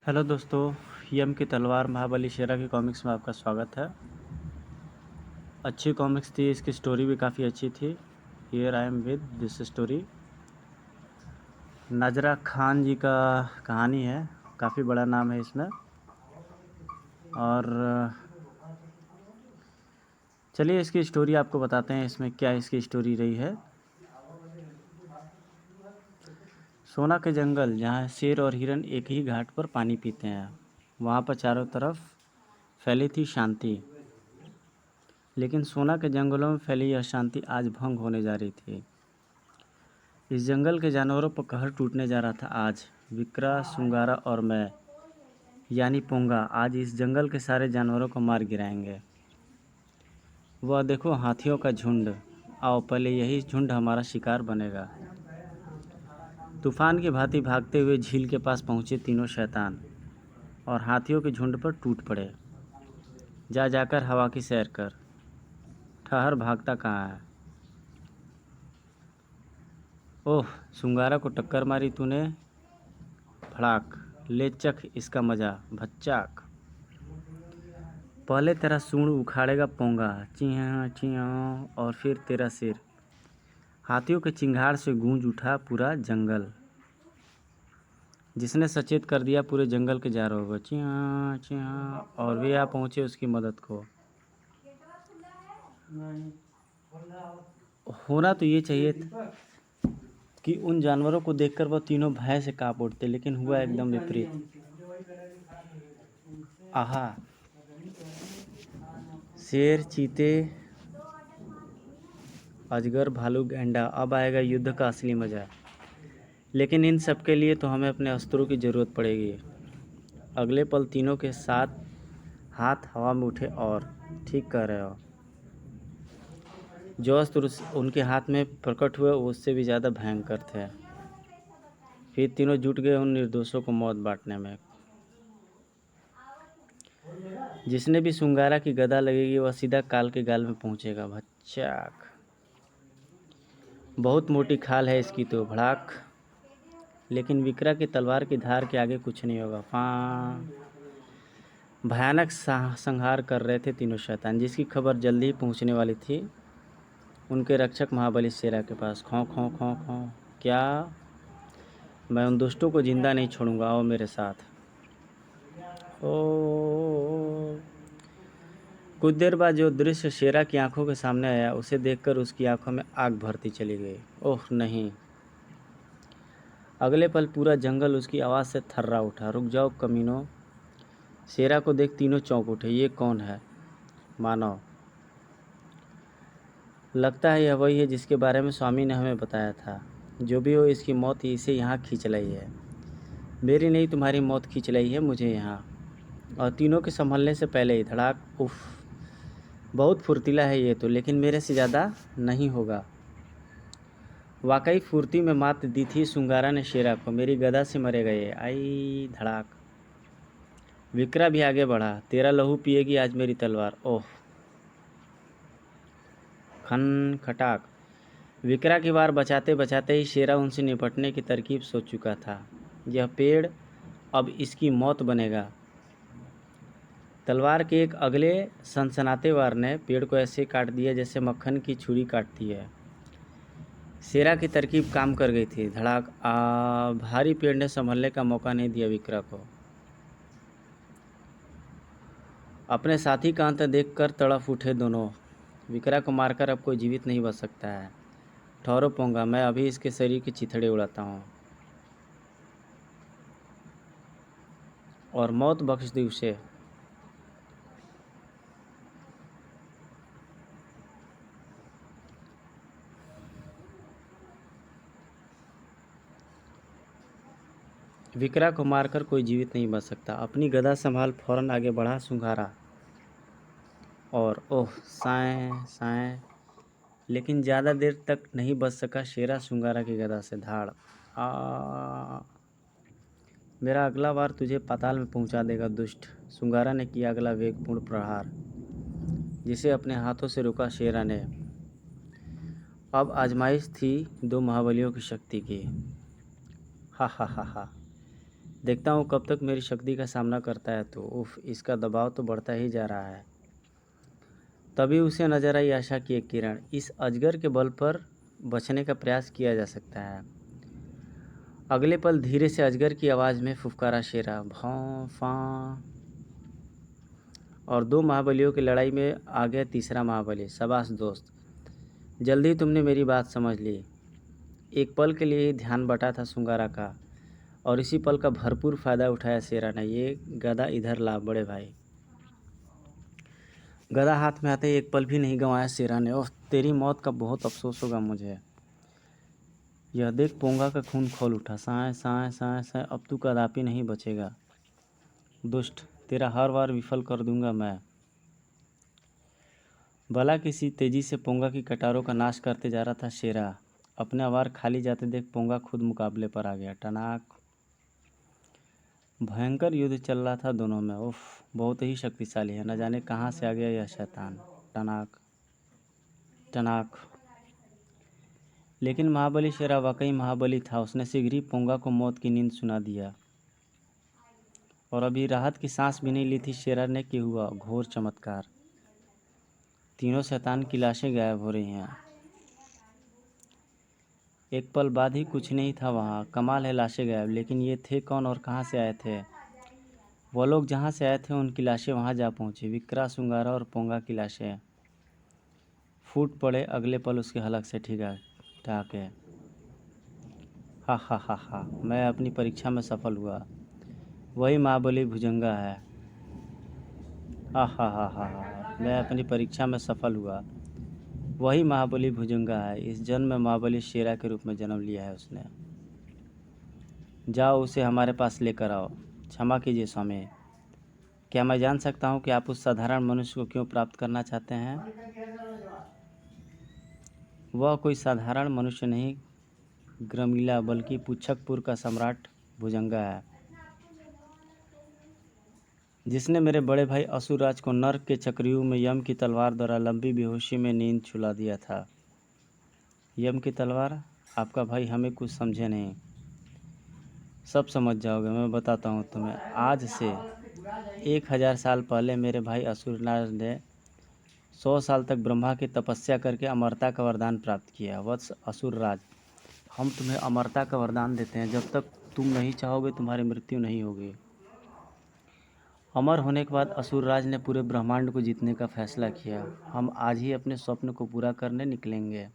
Hello दोस्तों, यम की तलवार महाबली शेरा की कॉमिक्स में आपका स्वागत है। अच्छी कॉमिक्स थी, इसकी स्टोरी भी काफ़ी अच्छी थी। Here I am with this story. नजरा खान जी का कहानी है, काफ़ी बड़ा नाम है इसमें। और चलिए इसकी स्टोरी आपको बताते हैं, इसमें क्या इसकी स्टोरी रही है। सोना के जंगल, जहाँ शेर और हिरन एक ही घाट पर पानी पीते हैं, वहाँ पर चारों तरफ फैली थी शांति। लेकिन सोना के जंगलों में फैली यह शांति आज भंग होने जा रही थी। इस जंगल के जानवरों पर कहर टूटने जा रहा था। आज विक्रा, सुंगारा और मैं यानी पोंगा आज इस जंगल के सारे जानवरों को मार गिराएंगे। वह देखो, हाथियों का झुंड। आओ, पहले यही झुंड हमारा शिकार बनेगा। तूफान की भांति भागते हुए झील के पास पहुँचे तीनों शैतान और हाथियों के झुंड पर टूट पड़े। जा जाकर हवा की सैर कर। ठहर, भागता कहाँ है? ओह, सुंगारा को टक्कर मारी तूने। फड़ाक, ले चख इसका मजा भच्चाक। पहले तेरा सूंड उखाड़ेगा पोंगा, चियाँ चियाँ, और फिर तेरा सिर। हाथियों के चिंगाड़ से गूंज उठा पूरा जंगल, जिसने सचेत कर दिया पूरे जंगल के जानवरों को। चियाँ चियाँ, और वे आ पहुँचे उसकी मदद को। होना तो ये चाहिए था कि उन जानवरों को देखकर वह तीनों भय से कांप उठते, लेकिन हुआ एकदम विपरीत। आहा, शेर, चीते, अजगर, भालू, गैंडा, अब आएगा युद्ध का असली मज़ा। लेकिन इन सब के लिए तो हमें अपने अस्त्रों की ज़रूरत पड़ेगी। अगले पल तीनों के साथ हाथ हवा में उठे और ठीक कह रहे हो। जो अस्त्र उनके हाथ में प्रकट हुए उससे भी ज़्यादा भयंकर थे। फिर तीनों जुट गए उन निर्दोषों को मौत बांटने में। जिसने भी सुंगारा की गदा लगेगी वह सीधा काल के गाल में पहुंचेगा। भच्चाक। बहुत मोटी खाल है इसकी तो, भड़ाक। लेकिन विक्रा की तलवार की धार के आगे कुछ नहीं होगा। फां। भयानक संहार कर रहे थे तीनों शैतान, जिसकी खबर जल्दी ही पहुंचने वाली थी उनके रक्षक महाबली शेरा के पास। खौं खौं खौं खौं। क्या? मैं उन दुष्टों को जिंदा नहीं छोड़ूंगा, आओ मेरे साथ। ओ, कुछ देर बाद जो दृश्य शेरा की आंखों के सामने आया, उसे देखकर उसकी आंखों में आग भरती चली गई। ओह नहीं! अगले पल पूरा जंगल उसकी आवाज़ से थर्रा उठा। रुक जाओ कमीनों! शेरा को देख तीनों चौंक उठे। ये कौन है? मानव। लगता है यह वही है जिसके बारे में स्वामी ने हमें बताया था। जो भी हो, इसकी मौत ही इसे यहाँ खींच लाई है। मेरी नहीं, तुम्हारी मौत खींच लाई है मुझे यहाँ। और तीनों के संभलने से पहले ही धड़ाक। उफ, बहुत फुर्तीला है ये तो, लेकिन मेरे से ज़्यादा नहीं होगा। वाकई फुर्ती में मात दी थी सुंगारा ने शेरा को। मेरी गदा से मरेगा ये। आई धड़ाक। विक्रा भी आगे बढ़ा। तेरा लहू पिएगी आज मेरी तलवार। ओह! खन खटाक। विक्रा की वार बचाते बचाते ही शेरा उनसे निपटने की तरकीब सोच चुका था। यह पेड़ अब इसकी मौत बनेगा। तलवार के एक अगले सनसनाते वार ने पेड़ को ऐसे काट दिया जैसे मक्खन की छुरी काटती है। शेरा की तरकीब काम कर गई थी। धड़ाक। भारी पेड़ ने संभलने का मौका नहीं दिया विक्रा को। अपने साथी का अंत देखकर तड़प उठे दोनों। विक्रा को मारकर अब कोई जीवित नहीं बच सकता है। ठहरो पोंगा, मैं अभी इसके शरीर की चिथड़े उड़ाता हूँ और मौत बख्श दी उसे। विक्रा को मारकर कोई जीवित नहीं बच सकता। अपनी गदा संभाल फौरन आगे बढ़ा सुंघारा और ओह साएं साएं। लेकिन ज़्यादा देर तक नहीं बच सका शेरा सुंगारा की गदा से। धाड़। आ मेरा अगला वार तुझे पाताल में पहुंचा देगा दुष्ट। सुंगारा ने किया अगला वेगपूर्ण प्रहार, जिसे अपने हाथों से रोका शेरा ने। अब आजमाइश थी दो महाबलियों की शक्ति की। हा हा हा हा। देखता हूँ कब तक मेरी शक्ति का सामना करता है। तो उफ, इसका दबाव तो बढ़ता ही जा रहा है। तभी उसे नजर आई आशा की एक किरण। इस अजगर के बल पर बचने का प्रयास किया जा सकता है। अगले पल धीरे से अजगर की आवाज़ में फुफकारा शेरा, भौं फां। और दो महाबलियों की लड़ाई में आ गया तीसरा महाबली। शाबाश दोस्त, जल्दी तुमने मेरी बात समझ ली। एक पल के लिए ध्यान बटा था सुंगारा का, और इसी पल का भरपूर फ़ायदा उठाया शेरा ने। ये गदा इधर ला बड़े भाई। गदा हाथ में आते ही एक पल भी नहीं गंवाया शेरा ने। ओह, तेरी मौत का बहुत अफसोस होगा मुझे। यह देख पोंगा का खून खौल उठा। साए साए साए साए, अब तू कदापि नहीं बचेगा दुष्ट, तेरा हर वार विफल कर दूंगा मैं। भला किसी तेजी से पोंगा की कटारों का नाश करते जा रहा था शेरा। अपने वार खाली जाते देख पोंगा खुद मुकाबले पर आ गया। टनाक। भयंकर युद्ध चल रहा था दोनों में। उफ, बहुत ही शक्तिशाली है, न जाने कहाँ से आ गया यह शैतान। टनाक टनाक। लेकिन महाबली शेरा वाकई महाबली था। उसने शीघ्र ही पोंगा को मौत की नींद सुना दिया। और अभी राहत की सांस भी नहीं ली थी शेरा ने कि हुआ घोर चमत्कार। तीनों शैतान की लाशें गायब हो रही हैं। एक पल बाद ही कुछ नहीं था वहाँ। कमाल है, लाशें गायब, लेकिन ये थे कौन और कहाँ से आए थे? वो लोग जहाँ से आए थे उनकी लाशें वहाँ जा पहुँची। विक्रा, सुंगारा और पोंगा की लाशें फूट पड़े अगले पल उसके हलक से ठीका ठाके। हा हा हा हा, मैं अपनी परीक्षा में सफल हुआ। वही महाबली भुजंगा है। हा हा हा हा हा, मैं अपनी परीक्षा में सफल हुआ। वही महाबली भुजंगा है। इस जन्म में महाबली शेरा के रूप में जन्म लिया है उसने। जाओ उसे हमारे पास लेकर आओ। क्षमा कीजिए स्वामी, क्या मैं जान सकता हूँ कि आप उस साधारण मनुष्य को क्यों प्राप्त करना चाहते हैं? वह कोई साधारण मनुष्य नहीं ग्रमीला, बल्कि पुच्छकपुर का सम्राट भुजंगा है, जिसने मेरे बड़े भाई असुरराज को नर्क के चक्रव्यूह में यम की तलवार द्वारा लंबी बेहोशी में नींद छुला दिया था। यम की तलवार? आपका भाई हमें कुछ समझे नहीं। सब समझ जाओगे, मैं बताता हूँ तुम्हें। आज से 1000 साल पहले मेरे भाई असुरराज ने 100 साल तक ब्रह्मा की तपस्या करके अमरता का वरदान प्राप्त किया। वत्स असुरराज, हम तुम्हें अमरता का वरदान देते हैं। जब तक तुम नहीं चाहोगे तुम्हारी मृत्यु नहीं होगी। अमर होने के बाद असुरराज ने पूरे ब्रह्मांड को जीतने का फैसला किया। हम आज ही अपने स्वप्न को पूरा करने निकलेंगे।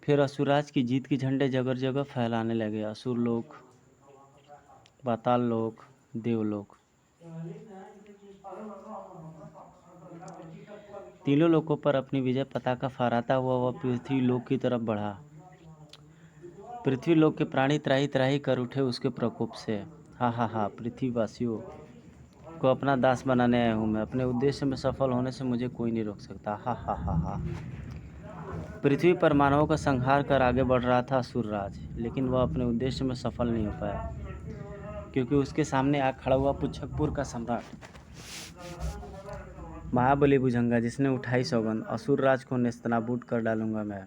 फिर असुरराज की जीत की झंडे जगह जगह फैलाने लगे। असुर लोक, पाताल लोक, देवलोक, तीनों लोकों पर अपनी विजय पताका फहराता हुआ वह पृथ्वी लोक की तरफ बढ़ा। पृथ्वी लोक के प्राणी त्राही त्राही कर उठे उसके प्रकोप से। हा हा हा, पृथ्वीवासियों को अपना दास बनाने आया हूँ मैं। अपने उद्देश्य में सफल होने से मुझे कोई नहीं रोक सकता। हा हा हा हा। पृथ्वी पर मानवों का संहार कर आगे बढ़ रहा था असुरराज, लेकिन वह अपने उद्देश्य में सफल नहीं हो पाया, क्योंकि उसके सामने आ खड़ा हुआ पुच्छकपुर का सम्राट महाबली भुजंगा, जिसने उठाई सौगंध, असुरराज को नेस्तनाबूद कर डालूंगा मैं।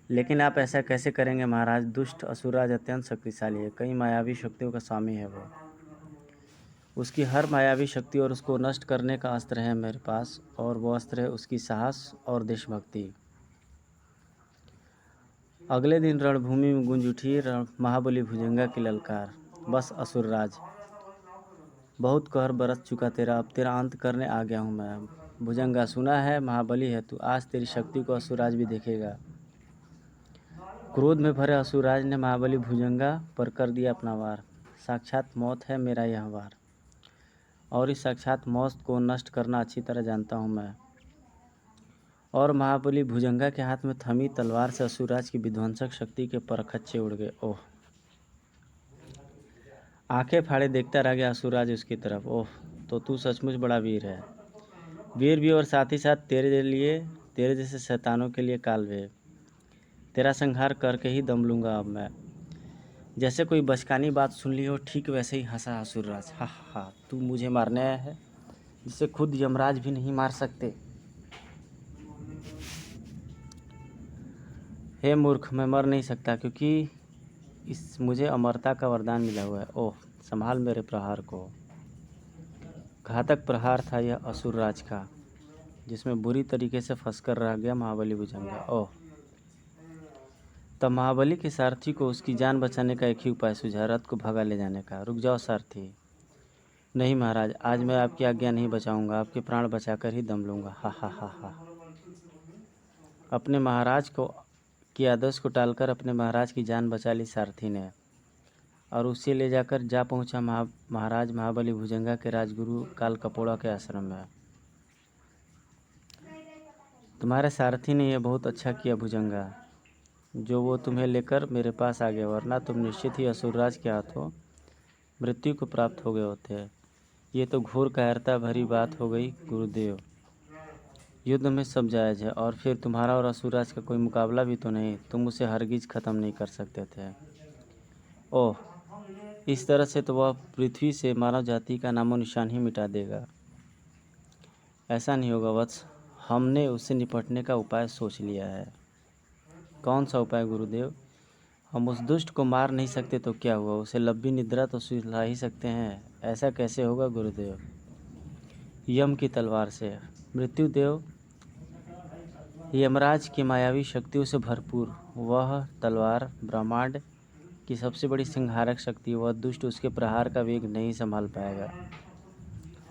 लेकिन आप ऐसा कैसे करेंगे महाराज? दुष्ट असुरराज अत्यंत शक्तिशाली है, कई मायावी शक्तियों का स्वामी है वो। उसकी हर मायावी शक्ति और उसको नष्ट करने का अस्त्र है मेरे पास, और वो अस्त्र है उसकी साहस और देशभक्ति। अगले दिन रणभूमि में गूंज उठी महाबली भुजंगा की ललकार। बस असुरराज, बहुत कहर बरस चुका तेरा, अब तेरा अंत करने आ गया हूँ मैं। भुजंगा, सुना है महाबली है तू, आज तेरी शक्ति को असुरराज भी देखेगा। क्रोध में भरे असुरराज ने महाबली भुजंगा पर कर दिया अपना वार। साक्षात मौत है मेरा यह वार, और इस साक्षात मौत को नष्ट करना अच्छी तरह जानता हूँ मैं। और महाबली भुजंगा के हाथ में थमी तलवार से असुरराज की विध्वंसक शक्ति के परखच्चे उड़ गए। ओह, आंखें फाड़े देखता रह गया असुरराज उसकी तरफ। ओह, तो तू सचमुच बड़ा वीर है। वीर भी, और साथ ही साथ तेरे लिए, तेरे जैसे शैतानों के लिए काल भी। तेरा संहार करके ही दम लूँगा अब मैं। जैसे कोई बचकानी बात सुन ली हो, ठीक वैसे ही हंसा असुरराज। हा हा, तू मुझे मारने आया है जिसे खुद यमराज भी नहीं मार सकते? हे मूर्ख, मैं मर नहीं सकता, क्योंकि मुझे अमरता का वरदान मिला हुआ है। ओह, संभाल मेरे प्रहार को। घातक प्रहार था यह असुर राज का, जिसमें बुरी तरीके से फंसकर रह गया महाबली भुजंगा। ओह! तब महाबली के सारथी को उसकी जान बचाने का एक ही उपाय सूझा, रथ को भगा ले जाने का। रुक जाओ सारथी। नहीं महाराज, आज मैं आपकी आज्ञा नहीं बचाऊंगा, आपके प्राण बचाकर ही दम लूंगा। हा हा हा हा। अपने महाराज के आदेश को टालकर अपने महाराज की जान बचा ली सारथी ने, और उसे ले जाकर जा पहुंचा महाराज महाबली भुजंगा के राजगुरु काल कपोड़ा के आश्रम में। तुम्हारे सारथी ने यह बहुत अच्छा किया भुजंगा, जो वो तुम्हें लेकर मेरे पास आ गए, वरना तुम निश्चित ही असुरराज के हाथों मृत्यु को प्राप्त हो गए होते। ये तो घोर कायरता भरी बात हो गई गुरुदेव। युद्ध में सब जायज़ है, और फिर तुम्हारा और असुरराज का कोई मुकाबला भी तो नहीं, तुम उसे हरगिज ख़त्म नहीं कर सकते थे। ओह! इस तरह से तो वह पृथ्वी से मानव जाति का नामो निशान ही मिटा देगा। ऐसा नहीं होगा वत्स, हमने उससे निपटने का उपाय सोच लिया है। कौन सा उपाय गुरुदेव? हम उस दुष्ट को मार नहीं सकते तो क्या हुआ, उसे लंबी निद्रा तो सुला ही सकते हैं। ऐसा कैसे होगा गुरुदेव? यम की तलवार से। मृत्युदेव यमराज की मायावी शक्तियों से भरपूर वह तलवार ब्रह्मांड की सबसे बड़ी संहारक शक्ति, वह दुष्ट उसके प्रहार का वेग नहीं संभाल पाएगा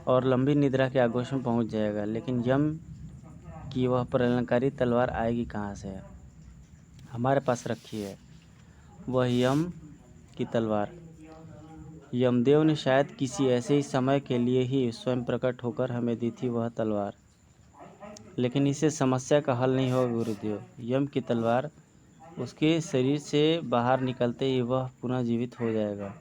और लंबी निद्रा के आगोश में पहुंच जाएगा। लेकिन यम की वह प्रलयंकारी तलवार आएगी कहाँ से? हमारे पास रखी है वह यम की तलवार। यमदेव ने शायद किसी ऐसे ही समय के लिए ही स्वयं प्रकट होकर हमें दी थी वह तलवार, लेकिन इससे समस्या का हल नहीं होगा गुरुदेव। यम की तलवार उसके शरीर से बाहर निकलते ही वह पुनः जीवित हो जाएगा।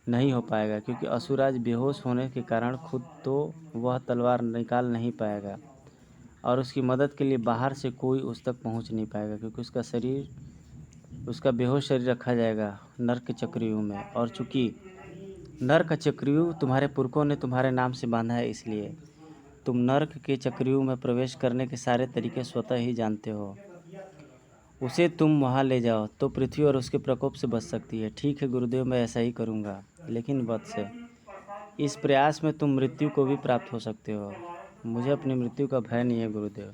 नहीं हो पाएगा, क्योंकि असुरराज बेहोश होने के कारण खुद तो वह तलवार निकाल नहीं पाएगा, और उसकी मदद के लिए बाहर से कोई उस तक पहुंच नहीं पाएगा, क्योंकि उसका बेहोश शरीर रखा जाएगा नर्क के चक्रव्यूह में। और चूंकि नर्क का चक्रव्यूह तुम्हारे पुरखों ने तुम्हारे नाम से बांधा है, इसलिए तुम नर्क के चक्रव्यूह में प्रवेश करने के सारे तरीके स्वतः ही जानते हो। उसे तुम वहाँ ले जाओ तो पृथ्वी और उसके प्रकोप से बच सकती है। ठीक है गुरुदेव, मैं ऐसा ही करूँगा। लेकिन वत्स, इस प्रयास में तुम मृत्यु को भी प्राप्त हो सकते हो। मुझे अपनी मृत्यु का भय नहीं है गुरुदेव।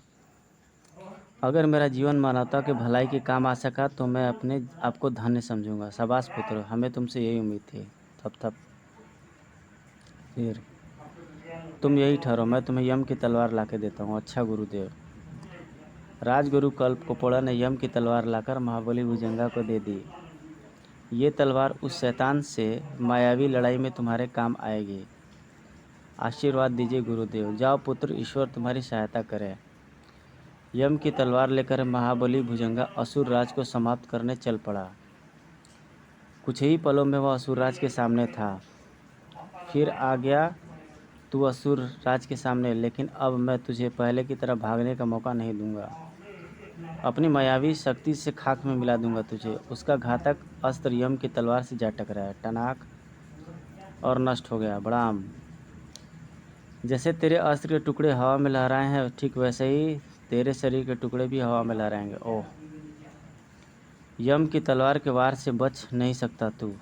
अगर मेरा जीवन मानवता के भलाई के काम आ सका तो मैं अपने आप को धन्य समझूंगा। शाबाश पुत्र, हमें तुमसे यही उम्मीद थी। थप थप। फिर तुम यही ठहरो, मैं तुम्हें यम की तलवार ला के देता हूँ। अच्छा गुरुदेव। राजगुरु कल्पकोड़ा ने यम की तलवार लाकर महाबली भुजंगा को दे दी। ये तलवार उस शैतान से मायावी लड़ाई में तुम्हारे काम आएगी। आशीर्वाद दीजिए गुरुदेव। जाओ पुत्र, ईश्वर तुम्हारी सहायता करे। यम की तलवार लेकर महाबली भुजंगा असुर राज को समाप्त करने चल पड़ा। कुछ ही पलों में वह असुर राज के सामने था। फिर आ गया तू असुर राज के सामने, लेकिन अब मैं तुझे पहले की तरह भागने का मौका नहीं दूंगा। अपनी मायावी शक्ति से खाक में मिला दूंगा तुझे। उसका घातक अस्त्र यम की तलवार से जा टकराया, टनाक, और नष्ट हो गया। बड़ाम। जैसे तेरे अस्त्र के टुकड़े हवा में लहराए हैं, ठीक वैसे ही तेरे शरीर के टुकड़े भी हवा में लहराएंगे। ओह! यम की तलवार के वार से बच नहीं सकता तू।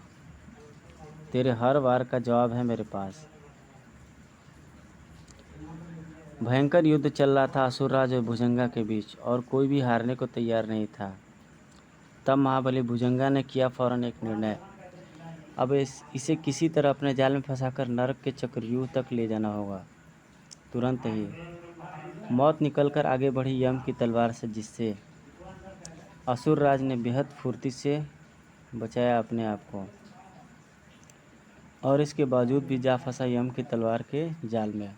तेरे हर वार का जवाब है मेरे पास। भयंकर युद्ध चल रहा था असुरराज और भुजंगा के बीच, और कोई भी हारने को तैयार नहीं था। तब महाबली भुजंगा ने किया फौरन एक निर्णय। अब इसे किसी तरह अपने जाल में फंसाकर नरक के चक्रव्यूह तक ले जाना होगा। तुरंत ही मौत निकलकर आगे बढ़ी यम की तलवार से, जिससे असुरराज ने बेहद फुर्ती से बचाया अपने आप को, और इसके बावजूद भी जा फंसा यम की तलवार के जाल में।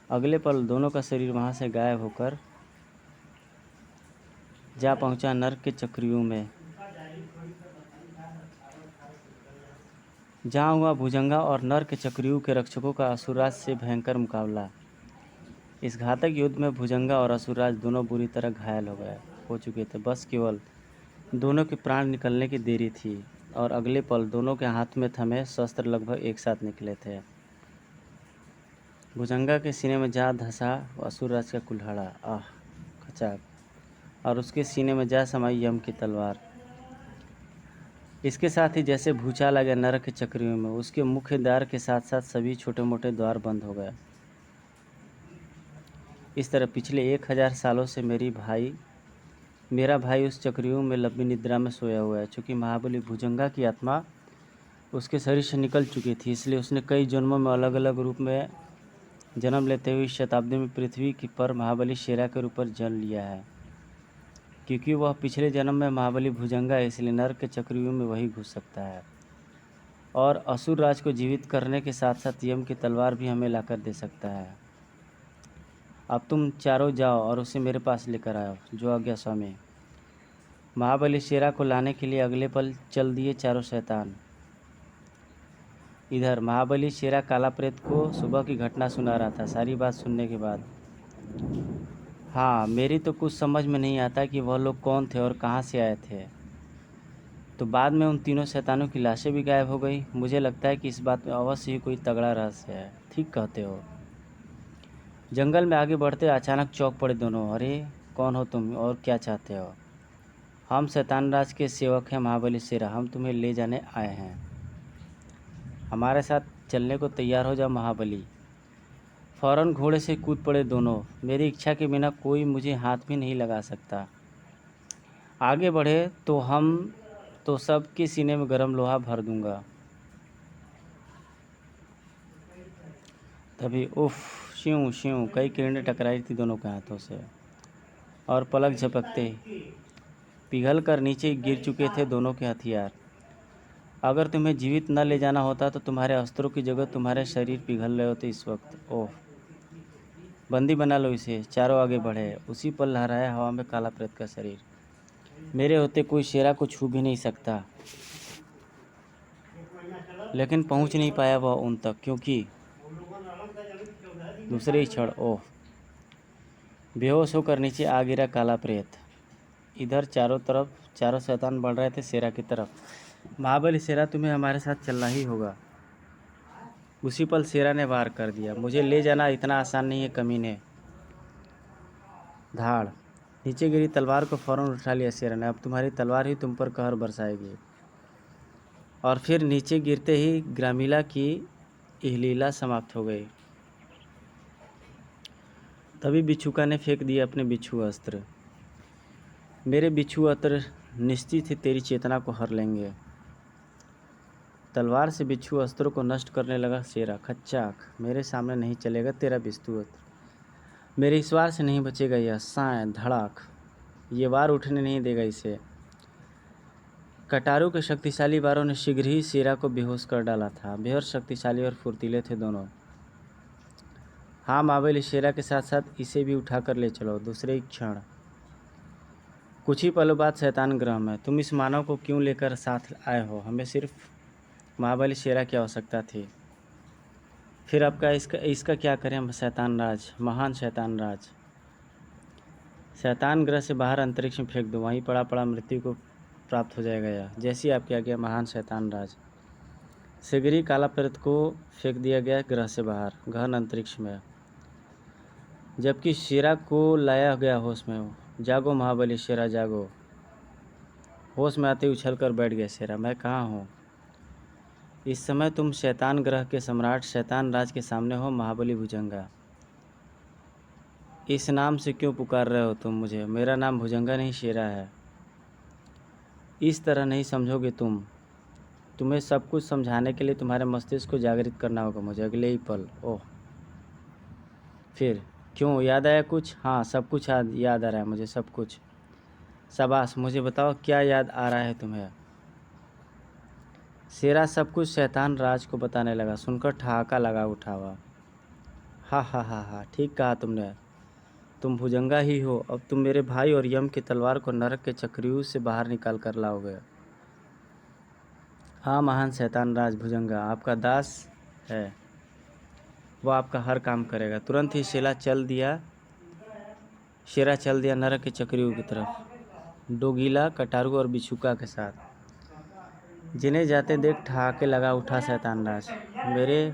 अगले पल दोनों का शरीर वहां से गायब होकर जा पहुंचा नर्क के चक्रव्यूह में, जहां हुआ भुजंगा और नर्क के चक्रव्यूह के रक्षकों का असुरराज से भयंकर मुकाबला। इस घातक युद्ध में भुजंगा और असुरराज दोनों बुरी तरह घायल हो चुके थे। बस केवल दोनों के प्राण निकलने की देरी थी, और अगले पल दोनों के हाथ में थमे शस्त्र लगभग एक साथ निकले थे। भुजंगा के सीने में जा धंसा असुरराज का कुल्हाड़ा, आह खचाक, और उसके सीने में जा समाई यम की तलवार। इसके साथ ही जैसे भूचाल आ गया नरक के चक्रियों में, उसके मुख्य द्वार के साथ साथ सभी छोटे मोटे द्वार बंद हो गए। इस तरह पिछले 1000 सालों से मेरा भाई उस चक्रियों में लंबी निद्रा में सोया हुआ है। चूँकि महाबली भुजंगा की आत्मा उसके शरीर से निकल चुकी थी, इसलिए उसने कई जन्मों में अलग अलग रूप में जन्म लेते हुए इस शताब्दी में पृथ्वी की पर महाबली शेरा के रूप पर जन्म लिया है। क्योंकि वह पिछले जन्म में महाबली भुजंगा है, इसलिए नरक के चक्रियों में वही घुस सकता है और असुर राज को जीवित करने के साथ साथ यम की तलवार भी हमें लाकर दे सकता है। अब तुम चारों जाओ और उसे मेरे पास लेकर आओ। जो आज्ञा स्वामी। महाबली शेरा को लाने के लिए अगले पल चल दिए चारों शैतान। इधर महाबली शेरा काला प्रेत को सुबह की घटना सुना रहा था। सारी बात सुनने के बाद हाँ, मेरी तो कुछ समझ में नहीं आता कि वह लोग कौन थे और कहाँ से आए थे। तो बाद में उन तीनों शैतानों की लाशें भी गायब हो गई। मुझे लगता है कि इस बात में अवश्य ही कोई तगड़ा रहस्य है। ठीक कहते हो। जंगल में आगे बढ़ते अचानक चौंक पड़े दोनों। अरे कौन हो तुम और क्या चाहते हो? हम शैतान राज के सेवक हैं महाबली शेरा, हम तुम्हें ले जाने आए हैं। हमारे साथ चलने को तैयार हो जाओ महाबली। फौरन घोड़े से कूद पड़े दोनों। मेरी इच्छा के बिना कोई मुझे हाथ भी नहीं लगा सकता। आगे बढ़े तो सबके सीने में गर्म लोहा भर दूंगा। तभी उफ, श्यों श्यों कई किरणें टकराई थी दोनों के हाथों से और पलक झपकते पिघल कर नीचे गिर चुके थे दोनों के हथियार। अगर तुम्हें जीवित न ले जाना होता तो तुम्हारे अस्त्रों की जगह तुम्हारे शरीर पिघल रहे होते इस वक्त। ओह, बंदी बना लो इसे। चारों आगे बढ़े। उसी पर लहराया हवा में काला प्रेत का शरीर। मेरे होते कोई शेरा को छू भी नहीं सकता, लेकिन पहुंच नहीं पाया वह उन तक, क्योंकि दूसरे ही क्षण ओह, बेहोश होकर नीचे आ गिरा काला प्रेत। इधर चारों शैतान बढ़ रहे थे शेरा की तरफ। महाबली शेरा, तुम्हें हमारे साथ चलना ही होगा। उसी पल शेरा ने वार कर दिया। मुझे ले जाना इतना आसान नहीं है कमीने। धाड़ नीचे गिरी तलवार को फौरन उठा लिया शेरा ने। अब तुम्हारी तलवार ही तुम पर कहर बरसाएगी। और फिर नीचे गिरते ही ग्रामीला की यह लीला समाप्त हो गई। तभी बिच्छुका ने फेंक दिए अपने बिच्छू अस्त्र। मेरे बिच्छू अस्त्र निश्चित ही तेरी चेतना को हर लेंगे। तलवार से बिच्छू अस्त्रों को नष्ट करने लगा शेरा। खच्चाक, मेरे सामने नहीं चलेगा तेरा बिच्छू अस्त्र। मेरे इस वार से नहीं बचेगा यह। साए धड़ाक, ये वार उठने नहीं देगा इसे। कटारू के शक्तिशाली वारों ने शीघ्र ही शेरा को बेहोश कर डाला था। बेहद शक्तिशाली और फुर्तीले थे दोनों। हाँ, महाबली शेरा के साथ साथ इसे भी उठाकर ले चलो। दूसरे ही क्षण कुछ ही पलों बाद शैतान ग्रह में। तुम इस मानव को क्यों लेकर साथ आए हो? हमें सिर्फ महाबली शेरा की आवश्यकता थी। फिर अब इसका क्या करें हम? शैतान राज, महान शैतान राज। शैतान ग्रह से बाहर अंतरिक्ष में फेंक दो, वहीं पड़ा पड़ा मृत्यु को प्राप्त हो जाएगा यह। जैसी आपकी आज्ञा महान शैतान राज। शीघ्र ही काला प्रेत को फेंक दिया गया ग्रह से बाहर गहन अंतरिक्ष में, जबकि शेरा को लाया गया होश में। जागो महाबली शेरा, जागो। होश में आते उछल कर बैठ गया शेरा। मैं कहाँ हूँ? इस समय तुम शैतान ग्रह के सम्राट शैतान राज के सामने हो महाबली भुजंगा। इस नाम से क्यों पुकार रहे हो तुम मुझे? मेरा नाम भुजंगा नहीं शेरा है। इस तरह नहीं समझोगे तुम। तुम्हें सब कुछ समझाने के लिए तुम्हारे मस्तिष्क को जागृत करना होगा मुझे अगले ही पल। ओह, फिर क्यों? याद आया कुछ? हाँ, सब कुछ याद आ रहा है मुझे, सब कुछ। शाबाश, मुझे बताओ क्या याद आ रहा है तुम्हें? शेरा सब कुछ शैतान राज को बताने लगा। सुनकर ठहाका लगा उठा हुआ। हा हा हा हा, ठीक कहा तुमने। तुम भुजंगा ही हो। अब तुम मेरे भाई और यम की तलवार को नरक के चक्रव्यूह से बाहर निकाल कर लाओगे। हाँ, महान शैतान राज भुजंगा आपका दास है। वह आपका हर काम करेगा। तुरंत ही शेरा चल दिया नरक के चक्रव्यूह की तरफ, डोगीला, कटारू और बिच्छुका के साथ। जिन्हें जाते देख ठहाके लगा उठा शैतान राज। मेरे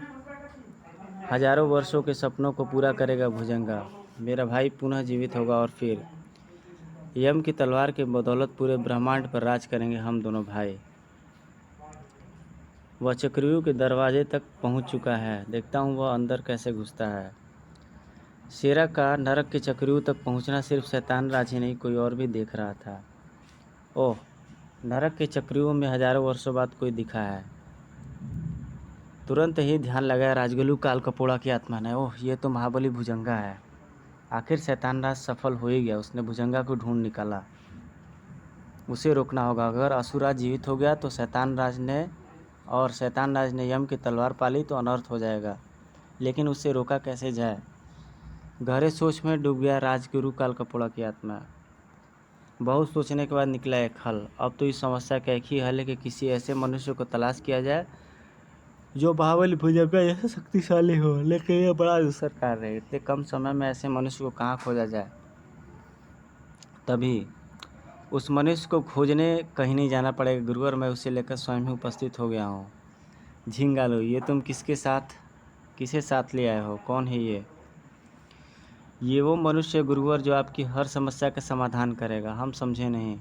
हजारों वर्षों के सपनों को पूरा करेगा भुजंगा। मेरा भाई पुनः जीवित होगा और फिर यम की तलवार के बदौलत पूरे ब्रह्मांड पर राज करेंगे हम दोनों भाई। वह चक्रव्यूह के दरवाजे तक पहुंच चुका है। देखता हूँ वह अंदर कैसे घुसता है। शेरा का नरक के चक्रव्यूह तक पहुंचना सिर्फ शैतान राज ही नहीं, कोई और भी देख रहा था। ओह, नरक के चक्रव्यूह में हजारों वर्षों बाद कोई दिखा है। तुरंत ही ध्यान लगाया राजगुरु काल कपोड़ा की आत्मा ने। ओह, ये तो महाबली भुजंगा है। आखिर शैतान राज सफल हो ही गया। उसने भुजंगा को ढूंढ निकाला। उसे रोकना होगा। अगर असुराज जीवित हो गया तो शैतान राज ने यम की तलवार पाली तो अनर्थ हो जाएगा। लेकिन उससे रोका कैसे जाए? गहरे सोच में डूब गया राजगुरु काल कपोड़ा की आत्मा। बहुत सोचने के बाद निकला एक हल। अब तो इस समस्या का एक ही हल है कि किसी ऐसे मनुष्य को तलाश किया जाए जो महाबली भुजंगा जैसे शक्तिशाली हो। लेकिन यह बड़ा दुस्तर कार्य है। इतने कम समय में ऐसे मनुष्य को कहाँ खोजा जाए? तभी उस मनुष्य को खोजने कहीं नहीं जाना पड़ेगा गुरुवर, मैं उसे लेकर स्वयं ही उपस्थित हो गया हूँ। झिंगालो, ये तुम किसे साथ ले आए हो? कौन है ये? ये वो मनुष्य गुरुवर जो आपकी हर समस्या का समाधान करेगा। हम समझे नहीं।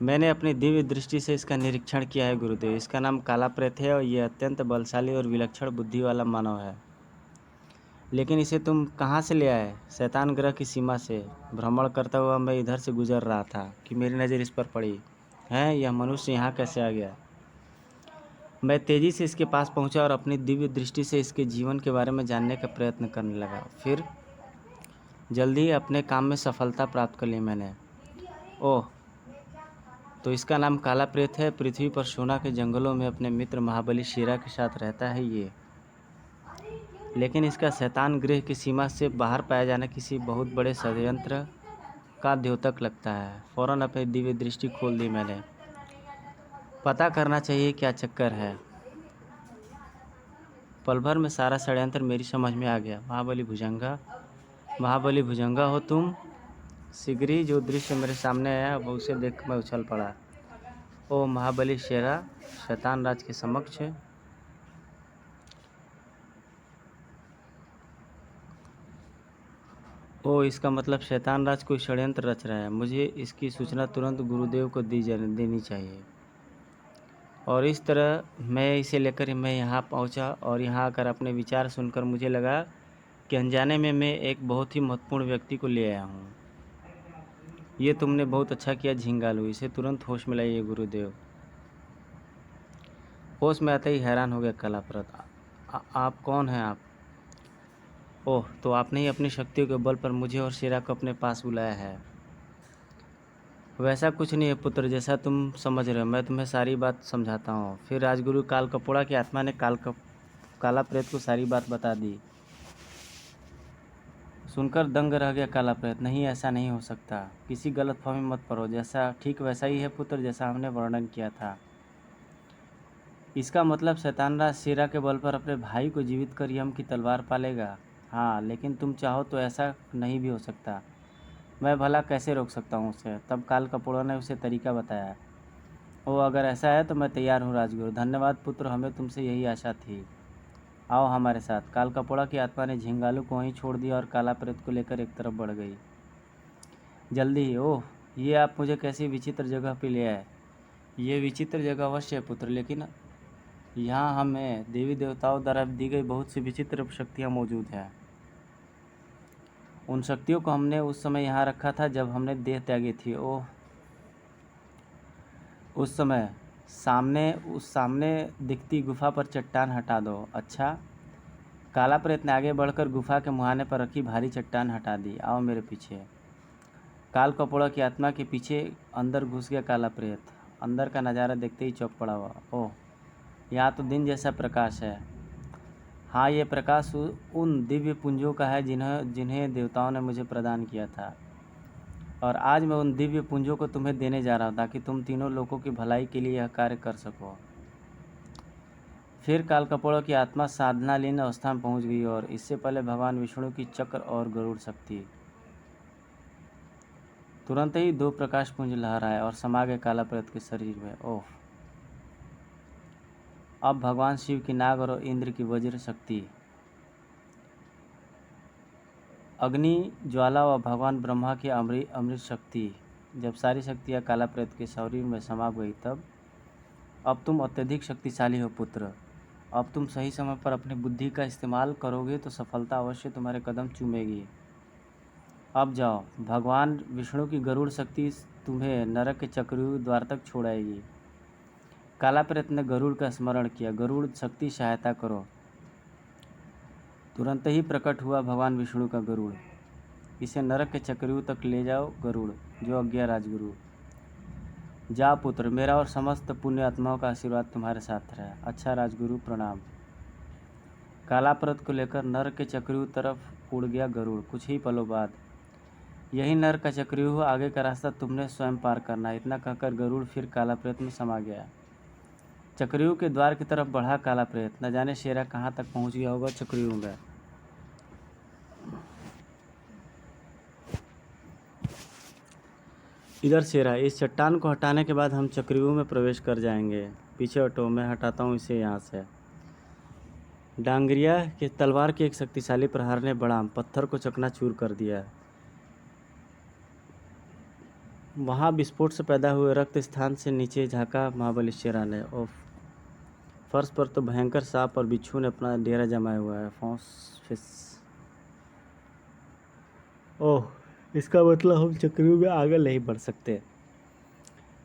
मैंने अपनी दिव्य दृष्टि से इसका निरीक्षण किया है गुरुदेव। इसका नाम काला प्रेत है और ये अत्यंत बलशाली और विलक्षण बुद्धि वाला मानव है। लेकिन इसे तुम कहाँ से ले आए? शैतान ग्रह की सीमा से भ्रमण करता हुआ मैं इधर से गुजर रहा था कि मेरी नज़र इस पर पड़ी। है यह मनुष्य यहाँ कैसे आ गया? मैं तेज़ी से इसके पास पहुँचा और अपनी दिव्य दृष्टि से इसके जीवन के बारे में जानने का प्रयत्न करने लगा। फिर जल्दी ही अपने काम में सफलता प्राप्त कर ली मैंने। ओह, तो इसका नाम काला प्रेत है। पृथ्वी पर सोना के जंगलों में अपने मित्र महाबली शेरा के साथ रहता है ये। लेकिन इसका शैतान गृह की सीमा से बाहर पाया जाना किसी बहुत बड़े षड्यंत्र का द्योतक लगता है। फौरन अपनी दिव्य दृष्टि खोल दी मैंने। पता करना चाहिए क्या चक्कर है। पल भर में सारा षड्यंत्र मेरी समझ में आ गया। महाबली भुजंगा हो तुम? शीघ्र ही जो दृश्य मेरे सामने आया वो उसे देख मैं उछल पड़ा। ओ महाबली शेरा, शैतान राज के समक्ष। ओ, इसका मतलब शैतान राज कोई षड्यंत्र रच रहा है। मुझे इसकी सूचना तुरंत गुरुदेव को देनी चाहिए। और इस तरह मैं इसे लेकर मैं यहाँ पहुँचा और यहाँ आकर अपने विचार सुनकर मुझे लगा कि अनजाने में मैं एक बहुत ही महत्वपूर्ण व्यक्ति को ले आया हूँ। ये तुमने बहुत अच्छा किया झिंगालू। इसे तुरंत होश में लाइए गुरुदेव। होश में आते ही हैरान हो गया कलाप्रत। आप कौन हैं आप? ओह, तो आपने ही अपनी शक्तियों के बल पर मुझे और शेरा को अपने पास बुलाया है। वैसा कुछ नहीं है पुत्र, जैसा तुम समझ रहे हो। मैं तुम्हें सारी बात समझाता हूँ। फिर राजगुरु काल कपोड़ा की आत्मा ने काला प्रेत को सारी बात बता दी। सुनकर दंग रह गया काला प्रेत। नहीं, ऐसा नहीं हो सकता। किसी गलतफहमी मत पड़ो। जैसा ठीक वैसा ही है पुत्र, जैसा हमने वर्णन किया था। इसका मतलब शैतान राज शेरा के बल पर अपने भाई को जीवित कर यम की तलवार पालेगा। हाँ, लेकिन तुम चाहो तो ऐसा नहीं भी हो सकता। मैं भला कैसे रोक सकता हूँ उसे? तब काल कपोड़ा ने उसे तरीका बताया। ओ, अगर ऐसा है तो मैं तैयार हूँ राजगुरु। धन्यवाद पुत्र, हमें तुमसे यही आशा थी। आओ हमारे साथ। काल कपोड़ा की आत्मा ने झिंगालू को वहीं छोड़ दिया और काला प्रेत को लेकर एक तरफ बढ़ गई। जल्दी ही। ओह, ये आप मुझे कैसी विचित्र जगह पे ले आए? ये विचित्र जगह अवश्य है पुत्र, लेकिन यहाँ हमें देवी देवताओं द्वारा दी गई बहुत सी विचित्र शक्तियाँ मौजूद हैं। उन शक्तियों को हमने उस समय यहाँ रखा था जब हमने देह त्यागी थी। ओह, उस समय सामने दिखती गुफा पर चट्टान हटा दो। अच्छा। काला प्रेत ने आगे बढ़कर गुफा के मुहाने पर रखी भारी चट्टान हटा दी। आओ मेरे पीछे। काल कपोड़ा की आत्मा के पीछे अंदर घुस गया काला प्रेत। अंदर का नज़ारा देखते ही चौंक पड़ा हुआ। ओह, यहाँ तो दिन जैसा प्रकाश है। हाँ, ये प्रकाश उन दिव्य पुंजों का है जिन्हें देवताओं ने मुझे प्रदान किया था। और आज मैं उन दिव्य पुंजों को तुम्हें देने जा रहा हूँ ताकि तुम तीनों लोगों की भलाई के लिए यह कार्य कर सको। फिर काल कपोड़ा की आत्मा साधनालीन अवस्था में पहुँच गई और इससे पहले भगवान विष्णु की चक्र और गरुड़ शक्ति। तुरंत ही दो प्रकाश पुंज लहराए और समा गए काला प्रेत के शरीर में। ओह, अब भगवान शिव की नाग और इंद्र की वज्र शक्ति, अग्नि ज्वाला व भगवान ब्रह्मा की अमृत शक्ति। जब सारी शक्तियाँ काला प्रेत के शरीर में समा गई तब अब तुम अत्यधिक शक्तिशाली हो पुत्र। अब तुम सही समय पर अपनी बुद्धि का इस्तेमाल करोगे तो सफलता अवश्य तुम्हारे कदम चूमेगी। अब जाओ, भगवान विष्णु की गरुड़ शक्ति तुम्हें नरक के चक्रव्यूह द्वार तक छोड़ाएगी। काला प्रेत ने गरुड़ का स्मरण किया। गरुड़ शक्ति सहायता करो। तुरंत ही प्रकट हुआ भगवान विष्णु का गरुड़। इसे नरक के चक्रव्यूह तक ले जाओ गरुड़, जो आज्ञा राजगुरु। जा पुत्र, मेरा और समस्त पुण्य आत्माओं का आशीर्वाद तुम्हारे साथ रहे। अच्छा राजगुरु, प्रणाम। काला प्रेत को लेकर नरक के चक्रव्यूह तरफ उड़ गया गरुड़। कुछ ही पलों बाद यही नरक का चक्रव्यूह, आगे का रास्ता तुमने स्वयं पार करना। इतना कहकर गरुड़ फिर काला प्रेत में समा गया। चक्रव्यूह के द्वार की तरफ बढ़ा काला प्रेत। न जाने शेरा कहाँ तक पहुँच गया होगा चक्रव्यूह में। इधर शेरा, इस चट्टान को हटाने के बाद हम चक्रव्यूह में प्रवेश कर जाएंगे। पीछे हटो, मैं हटाता हूँ इसे यहाँ से। डांगरिया के तलवार के एक शक्तिशाली प्रहार ने बड़ा पत्थर को चकनाचूर कर दिया। वहाँ विस्फोट से पैदा हुए रक्त स्थान से नीचे झाँका महाबली शेरा ने। और फर्श पर तो भयंकर सांप और बिच्छू ने अपना डेरा जमाया हुआ है। ओह, इसका मतलब हम चक्रव्यूह में आगे नहीं बढ़ सकते।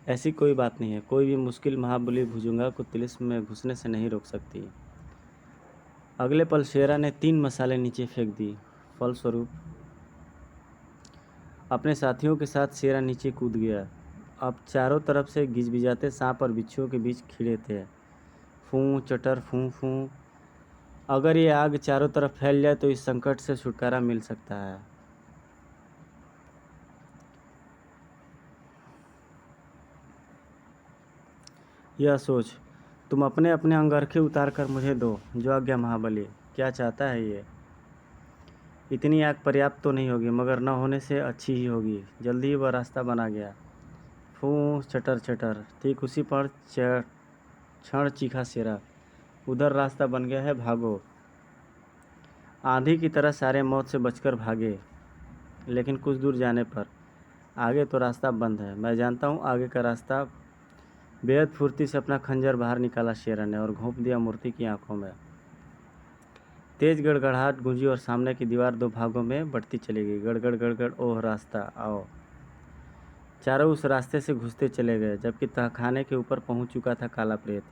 ऐसी कोई बात नहीं है। कोई भी मुश्किल महाबली भुजंगा को तिलिस्म में घुसने से नहीं रोक सकती। अगले पल शेरा ने 3 मसाले नीचे फेंक दी। फलस्वरूप अपने साथियों के साथ शेरा नीचे कूद गया। अब चारों तरफ से गिजगिजाते सांप और बिच्छुओं के बीच खिड़े थे। फूं चटर फूं फूं। अगर ये आग चारों तरफ फैल जाए तो इस संकट से छुटकारा मिल सकता है। यह सोच तुम अपने अपने अंगरखे उतार कर मुझे दो। जो आज्ञा महाबली। क्या चाहता है ये? इतनी आग पर्याप्त तो नहीं होगी, मगर न होने से अच्छी ही होगी। जल्दी ही वह रास्ता बना गया। फूं चटर चटर। ठीक उसी पर क्षण चीखा शेरा, उधर रास्ता बन गया है, भागो। आंधी की तरह सारे मौत से बचकर भागे। लेकिन कुछ दूर जाने पर आगे तो रास्ता बंद है। मैं जानता हूँ आगे का रास्ता। बेहद फुर्ती से अपना खंजर बाहर निकाला शेरा ने और घोंप दिया मूर्ति की आंखों में। तेज गड़गड़ाहट गूंजी और सामने की दीवार 2 भागों में बढ़ती चली गई। गड़गड़ गड़गड़। ओह रास्ता, आओ। चारों उस रास्ते से घुसते चले गए, जबकि तहखाने के ऊपर पहुंच चुका था काला प्रेत।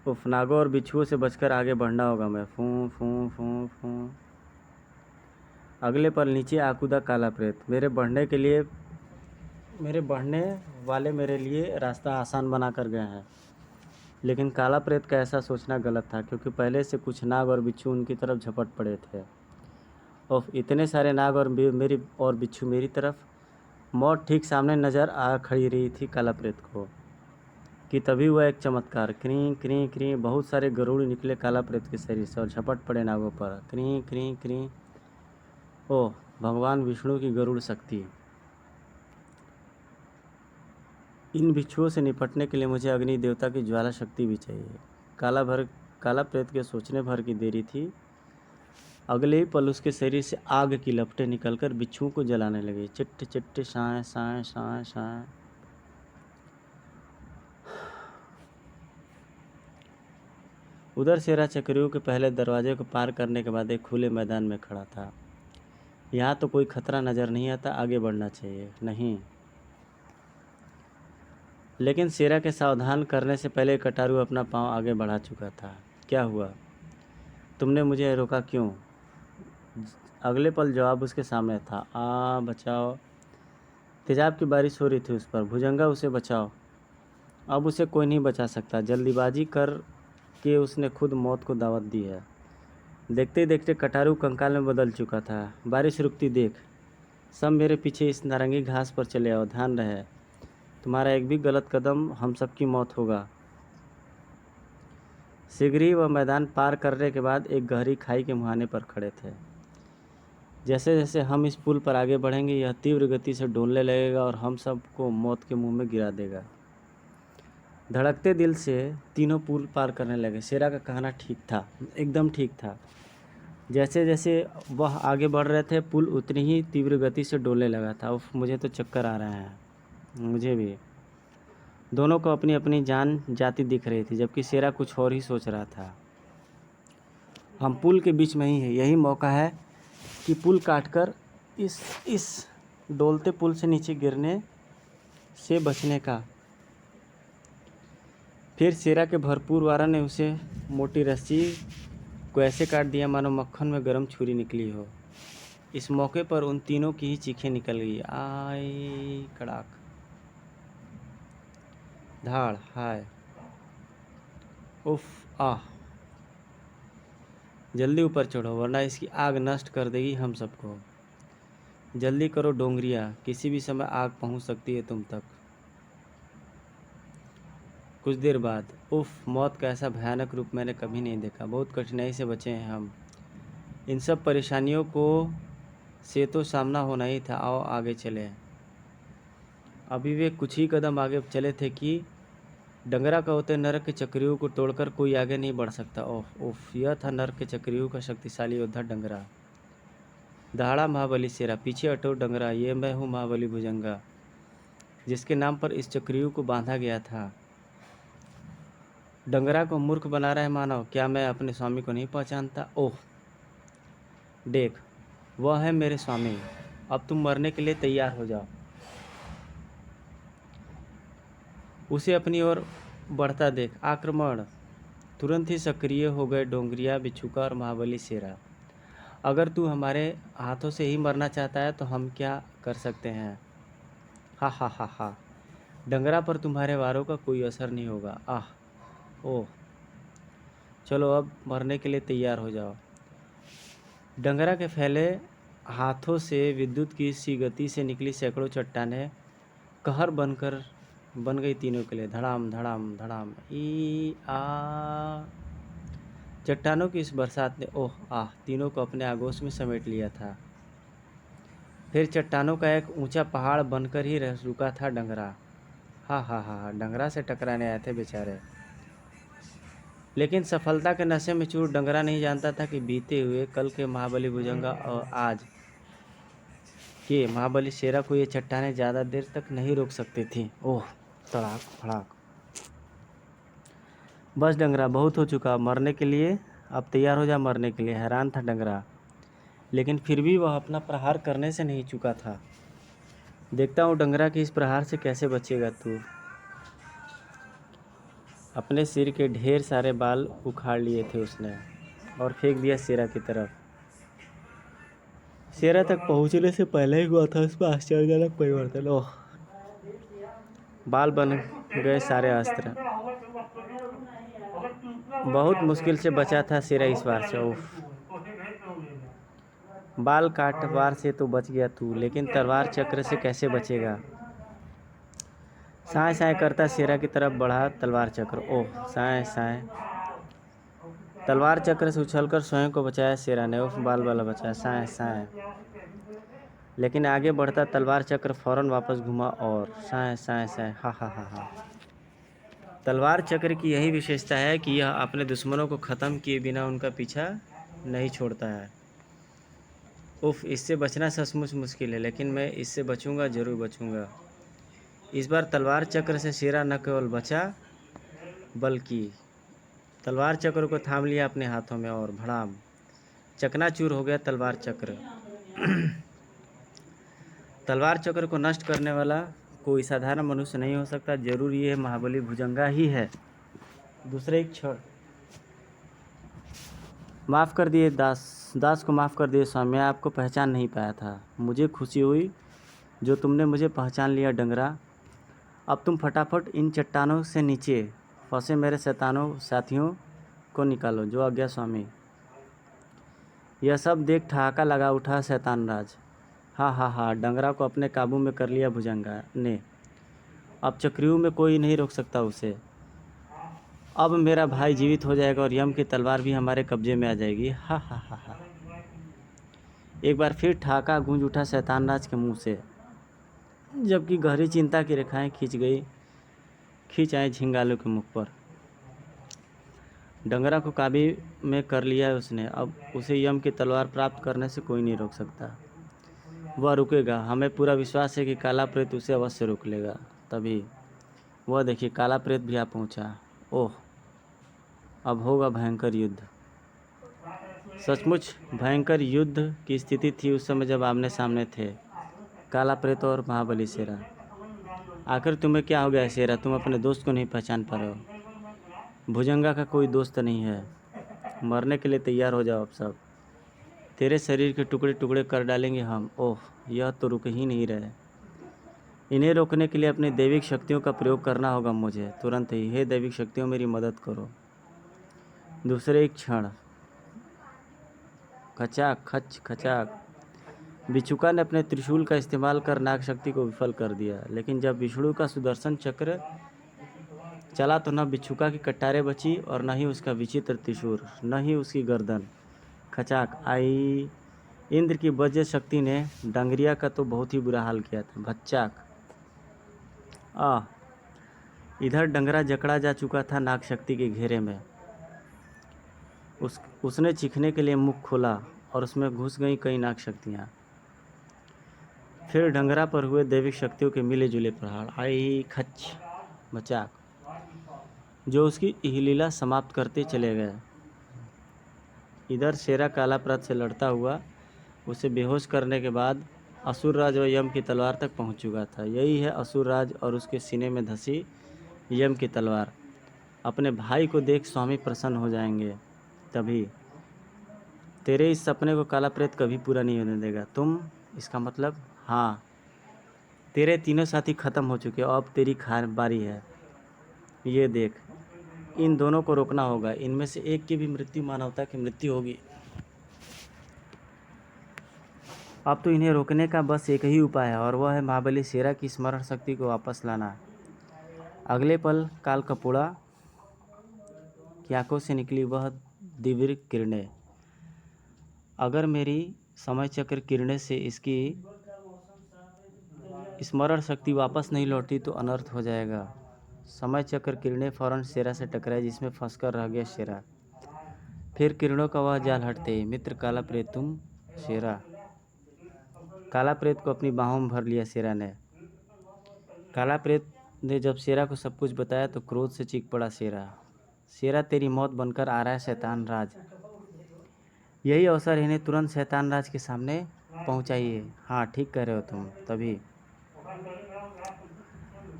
उफ, नागों और बिच्छुओं से बचकर आगे बढ़ना होगा मैं। फूं फूं फूं फूं। अगले पल नीचे आकूदा काला प्रेत। मेरे बढ़ने वाले मेरे लिए रास्ता आसान बना कर गए हैं। लेकिन काला प्रेत का ऐसा सोचना गलत था, क्योंकि पहले से कुछ नाग और बिच्छू उनकी तरफ झपट पड़े थे। और इतने सारे नाग और बिच्छू मेरी तरफ। मौत ठीक सामने नज़र आ खड़ी रही थी काला प्रेत को कि तभी हुआ एक चमत्कार। क्री क्री क्री। बहुत सारे गरुड़ निकले काला प्रेत के शरीर से और झपट पड़े नागों पर। क्री क्री क्री। ओह, भगवान विष्णु की गरुड़ शक्ति। इन बिच्छुओं से निपटने के लिए मुझे अग्नि देवता की ज्वाला शक्ति भी चाहिए। काला प्रेत के सोचने भर की देरी थी। अगले ही पल उसके शरीर से आग की लपटें निकलकर बिच्छुओं को जलाने लगी। चिट्ट चिट्ट शाय शाय शाय शाय। उधर शेरा चक्रव्यूह के पहले दरवाजे को पार करने के बाद एक खुले मैदान में खड़ा था। यहाँ तो कोई खतरा नज़र नहीं आता, आगे बढ़ना चाहिए। नहीं, लेकिन शेरा के सावधान करने से पहले कटारू अपना पांव आगे बढ़ा चुका था। क्या हुआ? तुमने मुझे रोका क्यों? अगले पल जवाब उसके सामने था। बचाओ। तेजाब की बारिश हो रही थी उस पर। भुजंगा, उसे बचाओ। अब उसे कोई नहीं बचा सकता। जल्दीबाजी कर के उसने खुद मौत को दावत दी है। देखते ही देखते कटारू कंकाल में बदल चुका था। बारिश रुकती देख सब मेरे पीछे इस नारंगी घास पर चले आओ। ध्यान रहे, तुम्हारा एक भी गलत कदम हम सबकी मौत होगा। शीघ्र ही वह मैदान पार करने के बाद एक गहरी खाई के मुहाने पर खड़े थे। जैसे जैसे हम इस पुल पर आगे बढ़ेंगे, यह तीव्र गति से डोलने लगेगा और हम सबको मौत के मुंह में गिरा देगा। धड़कते दिल से तीनों पुल पार करने लगे। शेरा का कहना ठीक था, एकदम ठीक था। जैसे जैसे वह आगे बढ़ रहे थे, पुल उतनी ही तीव्र गति से डोलने लगा था। उफ, मुझे तो चक्कर आ रहे हैं। मुझे भी। दोनों को अपनी अपनी जान जाती दिख रही थी, जबकि शेरा कुछ और ही सोच रहा था। हम पुल के बीच में ही हैं, यही मौका है कि पुल काटकर इस डोलते पुल से नीचे गिरने से बचने का। फिर शेरा के भरपूर वारा ने उसे मोटी रस्सी को ऐसे काट दिया मानो मक्खन में गर्म छुरी निकली हो। इस मौके पर उन तीनों की ही चीखें निकल गई, आय कड़ाक, धाड़, हाय, उफ, आह। जल्दी ऊपर चढ़ो वरना इसकी आग नष्ट कर देगी हम सबको। जल्दी करो डोंगरिया, किसी भी समय आग पहुंच सकती है तुम तक। कुछ देर बाद, उफ, मौत का ऐसा भयानक रूप मैंने कभी नहीं देखा। बहुत कठिनाई से बचे हैं हम। इन सब परेशानियों को से तो सामना होना ही था। आओ आगे चले। अभी वे कुछ ही कदम आगे चले थे कि डंगरा का होते नरक के चक्रियों को तोड़कर कोई आगे नहीं बढ़ सकता। ओह उफ, यह था नरक के चक्रियों का शक्तिशाली योद्धा डंगरा। दहाड़ा महाबली शेरा, पीछे हटो डंगरा, ये मैं हूँ महाबली भुजंगा, जिसके नाम पर इस चक्रियों को बांधा गया था। डंगरा को मूर्ख बना रहा है मानव, क्या मैं अपने स्वामी को नहीं पहचानता? ओह देख, वह है मेरे स्वामी। अब तुम मरने के लिए तैयार हो जाओ। उसे अपनी ओर बढ़ता देख, आक्रमण। तुरंत ही सक्रिय हो गए डोंगरिया, बिच्छुका और महाबली शेरा। अगर तू हमारे हाथों से ही मरना चाहता है तो हम क्या कर सकते हैं? हा हा हा हा। डंगरा पर तुम्हारे वारों का कोई असर नहीं होगा। आह, ओह, चलो अब मरने के लिए तैयार हो जाओ। डंगरा के फैले हाथों से विद्युत की सी गति से निकली सैकड़ों चट्टानें कहर बन गई तीनों के लिए। धड़ाम धड़ाम धड़ाम, ई आ। चट्टानों की इस बरसात ने ओह आह तीनों को अपने आगोश में समेट लिया था। फिर चट्टानों का एक ऊंचा पहाड़ बनकर ही रुका था डंगरा। हा हा हा, डंगरा से टकराने आए थे बेचारे। लेकिन सफलता के नशे में चूर डंगरा नहीं जानता था कि बीते हुए कल के महाबली भुजंगा और आज के महाबली शेरा को ये चट्टानें ज़्यादा देर तक नहीं रोक सकती थी। ओह, तड़ाक फड़ाक। बस डंगरा, बहुत हो चुका, मरने के लिए अब तैयार हो जा मरने के लिए। हैरान था डंगरा, लेकिन फिर भी वह अपना प्रहार करने से नहीं चुका था। देखता हूँ डंगरा कि इस प्रहार से कैसे बचेगा तू। अपने सिर के ढेर सारे बाल उखाड़ लिए थे उसने और फेंक दिया शेरा की तरफ। शेरा तक पहुँचने से पहले ही हुआ था उसमें आश्चर्यजनक परिवर्तन। ओह, बाल बन गए सारे अस्त्र। बहुत मुश्किल से बचा था शेरा इस बार से। उफ, बाल काट वार से तो बच गया तू, लेकिन तलवार चक्र से कैसे बचेगा? साए साए करता शेरा की तरफ बढ़ा तलवार चक्र। ओह, साए साए। तलवार चक्र से उछलकर स्वयं को बचाया शेरा ने। उफ, बाल वाला बचाया, साए साए। लेकिन आगे बढ़ता तलवार चक्र फौरन वापस घुमा और साए साए साए, हा हा हा हा। तलवार चक्र की यही विशेषता है कि यह अपने दुश्मनों को ख़त्म किए बिना उनका पीछा नहीं छोड़ता है। उफ, इससे बचना सचमुच मुश्किल है, लेकिन मैं इससे बचूंगा, ज़रूर बचूंगा। इस बार तलवार चक्र से शेरा न केवल बचा, बल्कि तलवार चक्र को थाम लिया अपने हाथों में और भड़ाम, चकनाचूर हो गया तलवार चक्र। तलवार चक्र को नष्ट करने वाला कोई साधारण मनुष्य नहीं हो सकता, जरूर ये महाबली भुजंगा ही है। दूसरे एक क्षण, माफ़ कर दिए दास को माफ़ कर दिए स्वामी, मैं आपको पहचान नहीं पाया था। मुझे खुशी हुई जो तुमने मुझे पहचान लिया डंगरा। अब तुम फटाफट इन चट्टानों से नीचे फंसे मेरे साथियों को निकालो। जो आज्ञा स्वामी। यह सब देख ठहाका लगा उठा शैतानराज। हा हा हा, डंगरा को अपने काबू में कर लिया भुजंगा ने। अब चक्रियों में कोई नहीं रोक सकता उसे। अब मेरा भाई जीवित हो जाएगा और यम की तलवार भी हमारे कब्जे में आ जाएगी। हा हा हा हा। एक बार फिर ठहाका गूंज उठा शैतानराज के मुंह से, जबकि गहरी चिंता की रेखाएं खींच आए झिंगालों के मुख पर। डंगरा को काबू में कर लिया है उसने। अब उसे यम की तलवार प्राप्त करने से कोई नहीं रोक सकता। वह रुकेगा, हमें पूरा विश्वास है कि काला प्रेत उसे अवश्य रोक लेगा। तभी वह देखिए काला प्रेत भी आ पहुंचा। ओह, अब होगा भयंकर युद्ध। सचमुच भयंकर युद्ध की स्थिति थी उस समय जब आमने सामने थे काला प्रेत और महाबली शेरा। आखिर तुम्हें क्या हो गया शेरा, तुम अपने दोस्त को नहीं पहचान पा रहे हो? भुजंगा का कोई दोस्त नहीं है, मरने के लिए तैयार हो जाओ अब सब। तेरे शरीर के टुकड़े टुकड़े कर डालेंगे हम। ओह, यह तो रुक ही नहीं रहे। इन्हें रोकने के लिए अपनी दैविक शक्तियों का प्रयोग करना होगा मुझे तुरंत ही। हे दैविक शक्तियों, मेरी मदद करो। दूसरे एक क्षण खचाक खच खचाक बिच्छुका ने अपने त्रिशूल का इस्तेमाल कर नाग शक्ति को विफल कर दिया। लेकिन जब विष्णु का सुदर्शन चक्र चला तो न बिच्छुका की कटारें बची और न ही उसका विचित्र त्रिशूल, न ही उसकी गर्दन। खचाक आई। इंद्र की वज्र शक्ति ने डंगरिया का तो बहुत ही बुरा हाल किया था। भच्चाक इधर डंगरा जकड़ा जा चुका था नाग शक्ति के घेरे में। उसने चीखने के लिए मुख खोला और उसमें घुस गई कई नाग शक्तियाँ। फिर डंगरा पर हुए दैविक शक्तियों के मिले जुले प्रहार। आई खच बचाक, जो उसकी लीला समाप्त करते चले गए। इधर शेरा काला प्रेत से लड़ता हुआ उसे बेहोश करने के बाद असुरराज और यम की तलवार तक पहुंच चुका था। यही है असुरराज और उसके सीने में धसी यम की तलवार। अपने भाई को देख स्वामी प्रसन्न हो जाएंगे। तभी तेरे इस सपने को काला प्रेत कभी पूरा नहीं होने देगा। तुम, इसका मतलब, हाँ, तेरे तीनों साथी खत्म हो चुके, अब तेरी बारी है। ये देख, इन दोनों को रोकना होगा। इनमें से एक की भी मृत्यु मानवता की मृत्यु होगी। अब तो इन्हें रोकने का बस एक ही उपाय है और वह है महाबली शेरा की स्मरण शक्ति को वापस लाना। अगले पल काल कपूड़ा की आंखों से निकली वह दिव्य किरणें। अगर मेरी समय चक्र किरणें से इसकी स्मरण शक्ति वापस नहीं लौटती तो अनर्थ हो जाएगा। समय चक्र किरणें फौरन शेरा से टकराई, जिसमें फंसकर रह गया शेरा। फिर किरणों का वह जाल हटते ही मित्र काला प्रेत, तुम शेरा। काला प्रेत को अपनी बाहों में भर लिया शेरा ने। काला प्रेत ने जब शेरा को सब कुछ बताया तो क्रोध से चीख पड़ा शेरा। शेरा, तेरी मौत बनकर आ रहा है शैतान राज। यही अवसर है, इन्हें तुरंत शैतान राज के सामने पहुंचाइए। हाँ, ठीक कह रहे हो तुम। तभी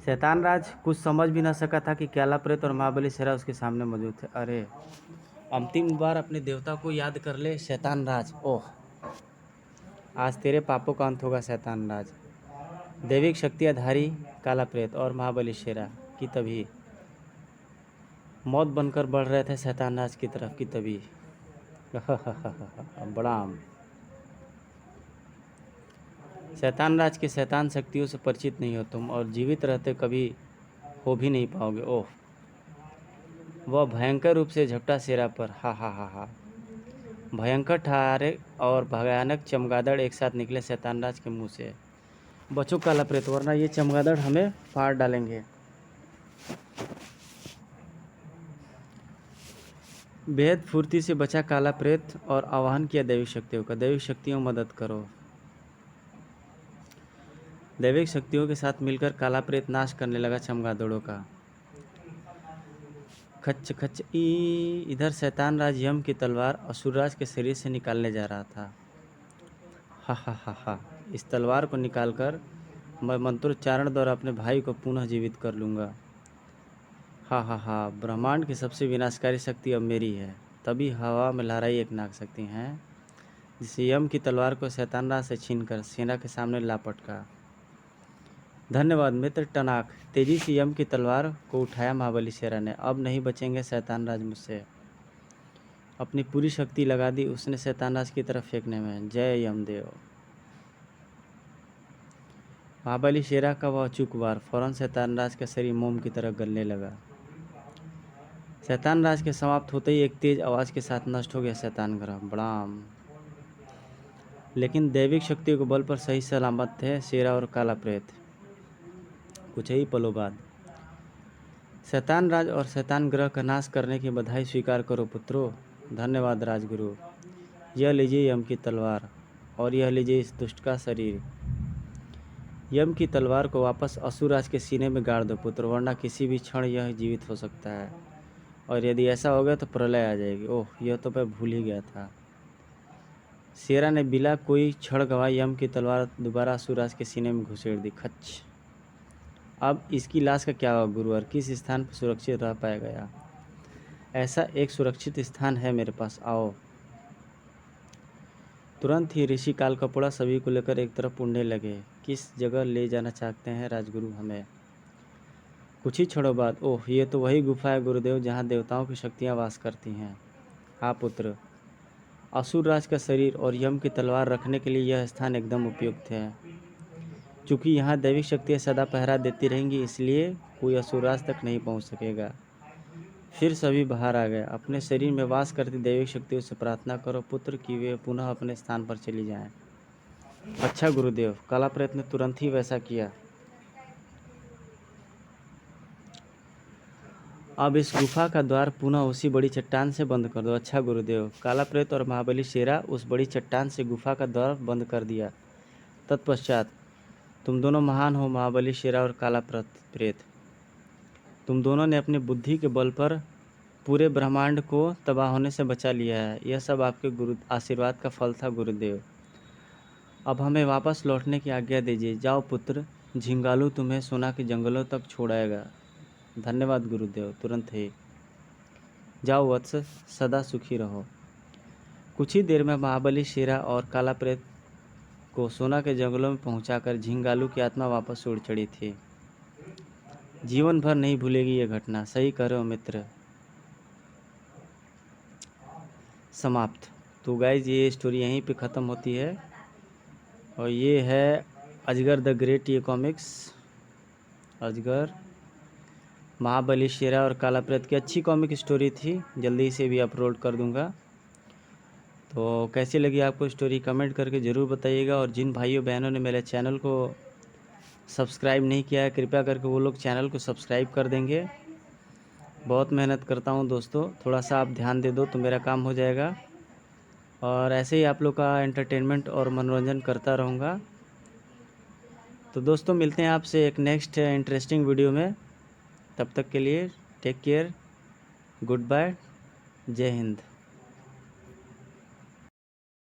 शैतान राज कुछ समझ भी न सका था कि काला प्रेत और महाबली शेरा उसके सामने मौजूद थे। अरे, अंतिम बार अपने देवता को याद कर ले शैतान राज। ओह, आज तेरे पापों का अंत होगा शैतान राज। दैविक शक्तियाधारी काला प्रेत और महाबली शेरा की तभी मौत बनकर बढ़ रहे थे शैतान राज की तरफ की तभी बड़ाम। शैतान राज के शैतान शक्तियों से परिचित नहीं हो तुम और जीवित रहते कभी हो भी नहीं पाओगे। ओह, वह भयंकर रूप से झपटा शेरा पर। हा हा हा हा। भयंकर ठारे और भयानक चमगादड़ एक साथ निकले शैतान राज के मुंह से। बचो काला प्रेत, वरना ये चमगादड़ हमें फाड़ डालेंगे। बेहद फुर्ती से बचा काला प्रेत और आह्वान किया दैविक शक्तियों का। दैविक शक्तियों, मदद करो। दैविक शक्तियों के साथ मिलकर काला प्रेत नाश करने लगा चमगादड़ों का। खच खच ई। इधर शैतान राज यम की तलवार असुरराज के शरीर से निकालने जा रहा था। हा हा हा हा। इस तलवार को निकालकर मैं मंत्रोच्चारण द्वारा अपने भाई को पुनः जीवित कर लूँगा। हा हा हा। ब्रह्मांड की सबसे विनाशकारी शक्ति अब मेरी है। तभी हवा में लहराई एक नाग शक्ति है जिसे यम की तलवार को शैतान राज से छीनकर सेना के सामने ला पटका। धन्यवाद मित्र टनाक। तेजी से यम की तलवार को उठाया महाबली शेरा ने। अब नहीं बचेंगे शैतान राज मुझसे। अपनी पूरी शक्ति लगा दी उसने शैतान राज की तरफ फेंकने में। जय यमदेव। महाबली शेरा का वह अचूक वार फौरन शैतान राज का शरीर मोम की तरह गलने लगा। शैतान राज के समाप्त होते ही एक तेज आवाज़ के साथ नष्ट हो गया शैतान ग्रह। बड़ाम। लेकिन दैविक शक्ति के बल पर सही सलामत थे शेरा और काला प्रेत। कुछ ही पलों बाद शैतान राज और शैतान ग्रह का नाश करने की बधाई स्वीकार करो पुत्रों। धन्यवाद राजगुरु। यह लीजिए यम की तलवार और यह लीजिए इस दुष्ट का शरीर। यम की तलवार को वापस असुरराज के सीने में गाड़ दो पुत्र, वरना किसी भी क्षण यह जीवित हो सकता है, और यदि ऐसा हो गया तो प्रलय आ जाएगी। ओह, यह तो मैं भूल ही गया था। शेरा ने बिना कोई क्षण गवाए यम की तलवार दोबारा असुरराज के सीने में घुसेड़ दी। खच। अब इसकी लाश का क्या होगा गुरुवर? किस स्थान पर सुरक्षित रह पाएगा? ऐसा एक सुरक्षित स्थान है मेरे पास, आओ। तुरंत ही ऋषि काल कपोड़ा सभी को लेकर एक तरफ उड़ने लगे। किस जगह ले जाना चाहते हैं राजगुरु हमें? कुछ ही क्षणों बाद, ओह, ये तो वही गुफा है गुरुदेव जहाँ देवताओं की शक्तियाँ वास करती हैं। हाँ पुत्र, असुरराज का शरीर और यम की तलवार रखने के लिए यह स्थान एकदम उपयुक्त है। चूँकि यहाँ दैविक शक्तियाँ सदा पहरा देती रहेंगी, इसलिए कोई असुरराज तक नहीं पहुँच सकेगा। फिर सभी बाहर आ गए। अपने शरीर में वास करती दैविक शक्तियों से प्रार्थना करो पुत्र कि वे पुनः अपने स्थान पर चली जाएं। अच्छा गुरुदेव। काला प्रेत ने तुरंत ही वैसा किया। अब इस गुफा का द्वार पुनः उसी बड़ी चट्टान से बंद कर दो। अच्छा गुरुदेव। काला प्रेत और महाबली शेरा उस बड़ी चट्टान से गुफा का द्वार बंद कर दिया। तत्पश्चात, तुम दोनों महान हो महाबली शेरा और काला प्रेत। तुम दोनों ने अपनी बुद्धि के बल पर पूरे ब्रह्मांड को तबाह होने से बचा लिया है। यह सब आपके गुरु आशीर्वाद का फल था गुरुदेव। अब हमें वापस लौटने की आज्ञा दीजिए। जाओ पुत्र, झिंगालू तुम्हें सोना के जंगलों तक छोड़ाएगा। धन्यवाद गुरुदेव। तुरंत ही जाओ वत्स, सदा सुखी रहो। कुछ ही देर में महाबली शेरा और काला प्रेत को सोना के जंगलों में पहुंचाकर झिंगालू की आत्मा वापस उड़ चढ़ी थी। जीवन भर नहीं भूलेगी ये घटना। सही कह रहे हो मित्र। समाप्त। तो गाइज, ये स्टोरी यहीं पे ख़त्म होती है, और ये है अजगर द ग्रेट। ये कॉमिक्स अजगर, महाबली शेरा और काला प्रेत की अच्छी कॉमिक स्टोरी थी। जल्दी से भी अपलोड कर दूंगा। तो कैसी लगी आपको स्टोरी कमेंट करके ज़रूर बताइएगा। और जिन भाइयों बहनों ने मेरे चैनल को सब्सक्राइब नहीं किया है, कृपया करके वो लोग चैनल को सब्सक्राइब कर देंगे। बहुत मेहनत करता हूँ दोस्तों, थोड़ा सा आप ध्यान दे दो तो मेरा काम हो जाएगा। और ऐसे ही आप लोग का एंटरटेनमेंट और मनोरंजन करता रहूँगा। तो दोस्तों, मिलते हैं आपसे एक नेक्स्ट इंटरेस्टिंग वीडियो में। तब तक के लिए टेक केयर, गुड बाय, जय हिंद।